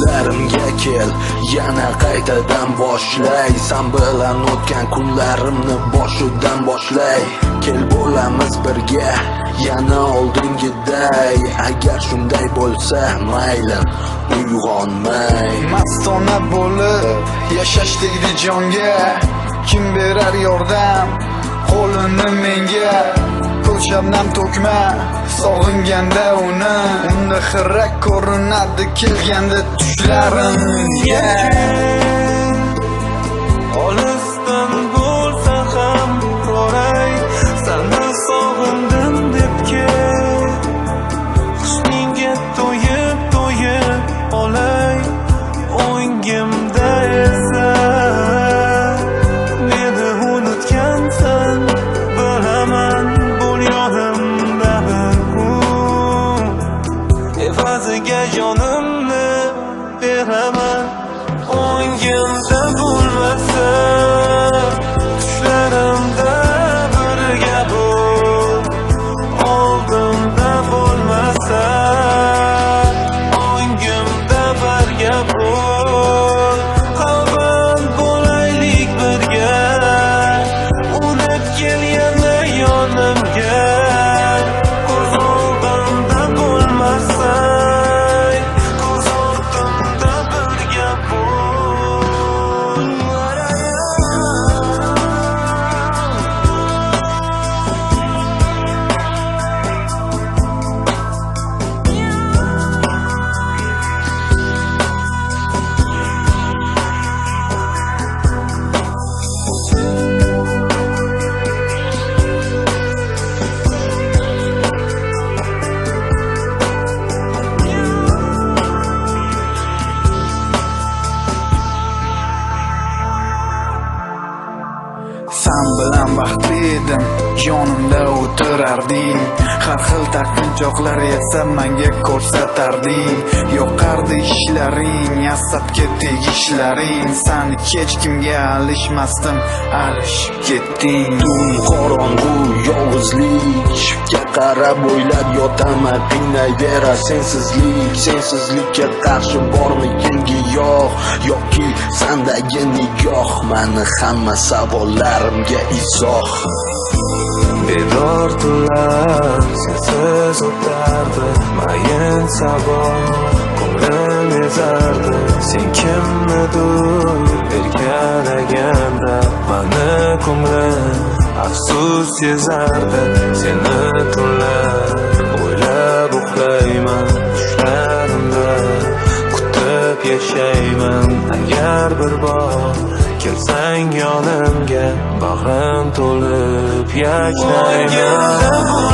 tushlarimga kel, yana qaytadan boshlay. Sen bilan o'tgan kunlarimni boshidan boshlay. Kel bo'lamiz birga, yana oldingiday. Agar shunday bo'lsa mayli, uyg'onmay. Mastona bo'lib yashash tegdi jonga. Kim berar yordam qo'lini menga? Shabnam to'kma sog'inganda uni. Unda xira ko'rinadi kelganda tushlarimga. Olisdan bo'lsa ham qoray, seni sog'indim deb kel. Qushninga to'yib olay, o'ngimda esa meni unutgansan, bilaman. Evaziga jonimni beraman, o'ngimda bo'lmasa tushlarimda birga bo'l. Oldimda bo'lmasa o'ngimda birga bo'l. Qalban bo'laylik birga, unib kel yana yonimga. Sen bilan baxtli edim, yonimda o'tirarding. Har xil taqinchoqlar yasab menga ko'rsatarding. Yoqardi ishlaring, asabga tegishlaring. Seni hech kimga alishmasdim, alishib ketding. Tun qorong'u yolg'izlik, shiftga qarab o'ylab yotaman, qiynayvera sensizlikka qarshi bormikin giyoh yoki sendagi nigoh? Mani hamma savollarimga izoh. Bedor tunlar sensiz o'tardi, mayin sabah ko'nglim ezardi. Sen kimnidir erkalaganda mani ko'nglim afsus sezardi. Seni tunlar o'ylab uxlayman, tushlarimda kutib yashayman. Agar bir bor kelsang yonimga, bag'rim to'lib yashnayman.